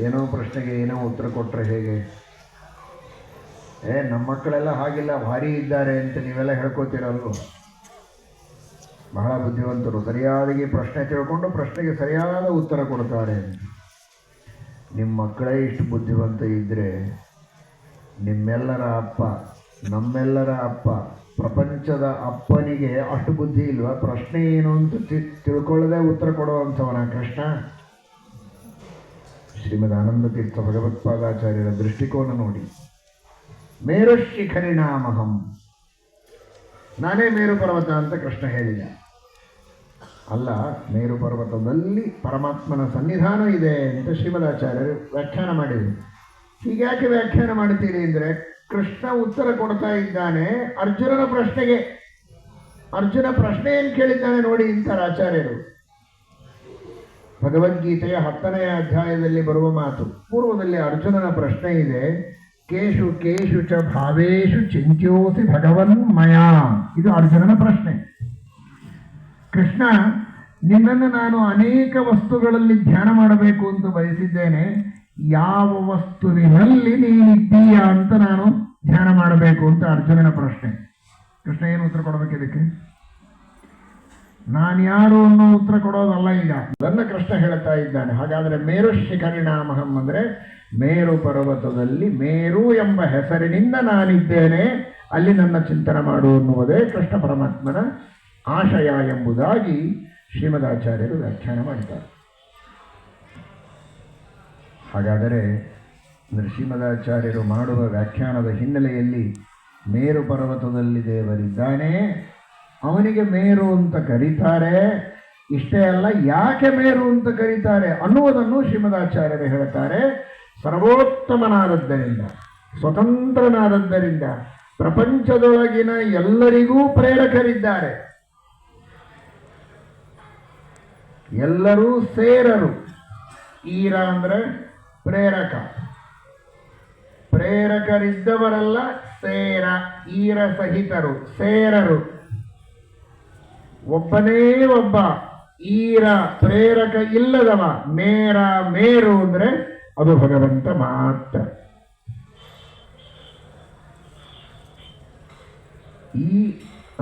ಏನೋ ಪ್ರಶ್ನೆಗೆ ಏನೋ ಉತ್ತರ ಕೊಟ್ಟರೆ ಹೇಗೆ? ನಮ್ಮ ಮಕ್ಕಳೆಲ್ಲ ಹಾಗಿಲ್ಲ, ಭಾರಿ ಇದ್ದಾರೆ ಅಂತ ನೀವೆಲ್ಲ ಹೇಳ್ಕೋತೀರಲ್ವ? ಬಹಳ ಬುದ್ಧಿವಂತರು, ಸರಿಯಾಗಿ ಪ್ರಶ್ನೆ ತಿಳ್ಕೊಂಡು ಪ್ರಶ್ನೆಗೆ ಸರಿಯಾದ ಉತ್ತರ ಕೊಡ್ತಾರೆ. ನಿಮ್ಮ ಮಕ್ಕಳೇ ಇಷ್ಟು ಬುದ್ಧಿವಂತ ಇದ್ದರೆ ನಿಮ್ಮೆಲ್ಲರ ಅಪ್ಪ, ನಮ್ಮೆಲ್ಲರ ಅಪ್ಪ, ಪ್ರಪಂಚದ ಅಪ್ಪನಿಗೆ ಅಷ್ಟು ಬುದ್ಧಿ ಇಲ್ವಾ? ಪ್ರಶ್ನೆ ಏನು ಅಂತ ತಿಳ್ಕೊಳ್ಳದೆ ಉತ್ತರ ಕೊಡುವಂಥವನ ಕೃಷ್ಣ? ಶ್ರೀಮದ್ ಆನಂದ ತೀರ್ಥ ಭಗವತ್ಪಾದಾಚಾರ್ಯರ ದೃಷ್ಟಿಕೋನ ನೋಡಿ. ಮೇರು ಶಿಖರಿಣಾಮಹಂ, ನಾನೇ ಮೇರು ಪರ್ವತ ಅಂತ ಕೃಷ್ಣ ಹೇಳಿದ. ಅಲ್ಲ, ಮೇರು ಪರ್ವತದಲ್ಲಿ ಪರಮಾತ್ಮನ ಸನ್ನಿಧಾನ ಇದೆ ಅಂತ ಶ್ರೀಮದಾಚಾರ್ಯರು ವ್ಯಾಖ್ಯಾನ ಮಾಡಿದರು. ಹೀಗ್ಯಾಕೆ ವ್ಯಾಖ್ಯಾನ ಮಾಡ್ತೀರಿ ಅಂದರೆ, ಕೃಷ್ಣ ಉತ್ತರ ಕೊಡ್ತಾ ಇದ್ದಾನೆ ಅರ್ಜುನನ ಪ್ರಶ್ನೆಗೆ. ಅರ್ಜುನ ಪ್ರಶ್ನೆ ಏನು ಕೇಳಿದ್ದಾನೆ ನೋಡಿ ಅಂತಾರೆ ಆಚಾರ್ಯರು. ಭಗವದ್ಗೀತೆಯ 10ನೇ ಅಧ್ಯಾಯದಲ್ಲಿ ಬರುವ ಮಾತು. ಪೂರ್ವದಲ್ಲಿ ಅರ್ಜುನನ ಪ್ರಶ್ನೆ ಇದೆ, ಕೇಶು ಕೇಶು ಚ ಭಾವೇಶು ಚಿಂತ್ಯೋಸಿ ಭಗವನ್ ಮಯಾ. ಇದು ಅರ್ಜುನನ ಪ್ರಶ್ನೆ. ಕೃಷ್ಣ, ನಿನ್ನನ್ನು ನಾನು ಅನೇಕ ವಸ್ತುಗಳಲ್ಲಿ ಧ್ಯಾನ ಮಾಡಬೇಕು ಅಂತ ಬಯಸಿದ್ದೇನೆ, ಯಾವ ವಸ್ತುವಿನಲ್ಲಿ ನೀನಿದ್ದೀಯಾ ಅಂತ ನಾನು ಧ್ಯಾನ ಮಾಡಬೇಕು ಅಂತ ಅರ್ಜುನನ ಪ್ರಶ್ನೆ. ಕೃಷ್ಣ ಏನು ಉತ್ತರ ಕೊಡಬೇಕು ಇದಕ್ಕೆ? ನಾನು ಯಾರು ಅನ್ನೋ ಉತ್ತರ ಕೊಡೋದಲ್ಲ. ಈಗ ನನ್ನ ಕೃಷ್ಣ ಹೇಳ್ತಾ ಇದ್ದಾನೆ. ಹಾಗಾದರೆ ಮೇರು ಶಿಖರಿಣಾಮಹಂ ಅಂದರೆ ಮೇರು ಪರ್ವತದಲ್ಲಿ ಮೇರು ಎಂಬ ಹೆಸರಿನಿಂದ ನಾನಿದ್ದೇನೆ, ಅಲ್ಲಿ ನನ್ನ ಚಿಂತನೆ ಮಾಡು ಅನ್ನುವುದೇ ಕೃಷ್ಣ ಪರಮಾತ್ಮನ ಆಶಯ ಎಂಬುದಾಗಿ ಶ್ರೀಮದಾಚಾರ್ಯರು ವ್ಯಾಖ್ಯಾನ ಮಾಡಿದ್ದಾರೆ. ಹಾಗಾದರೆ ಶ್ರೀಮದಾಚಾರ್ಯರು ಮಾಡುವ ವ್ಯಾಖ್ಯಾನದ ಹಿನ್ನೆಲೆಯಲ್ಲಿ ಮೇರು ಪರ್ವತದಲ್ಲಿ ದೇವರಿದ್ದಾನೆ, ಅವನಿಗೆ ಮೇರು ಅಂತ ಕರೀತಾರೆ. ಇಷ್ಟೇ ಅಲ್ಲ, ಯಾಕೆ ಮೇರು ಅಂತ ಕರೀತಾರೆ ಅನ್ನುವುದನ್ನು ಶ್ರೀಮದಾಚಾರ್ಯರು ಹೇಳ್ತಾರೆ. ಸರ್ವೋತ್ತಮನಾದದ್ದರಿಂದ, ಸ್ವತಂತ್ರನಾದದ್ದರಿಂದ, ಪ್ರಪಂಚದೊಳಗಿನ ಎಲ್ಲರಿಗೂ ಪ್ರೇರಕರಿದ್ದಾರೆ. ಎಲ್ಲರೂ ಸೇರರು. ಈರ ಅಂದರೆ ಪ್ರೇರಕ, ಪ್ರೇರಕರಿದ್ದವರೆಲ್ಲ ಸೇರ, ಈರ ಸಹಿತರು, ಸೇರರು. ಒಬ್ಬನೇ ಒಬ್ಬ ಈರ ಪ್ರೇರಕ ಇಲ್ಲದವ ಮೇರ, ಮೇರು ಅಂದರೆ ಅದು ಭಗವಂತ ಮಾತ್ರ. ಈ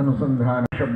ಅನುಸಂಧಾನ ಶಬ್ದ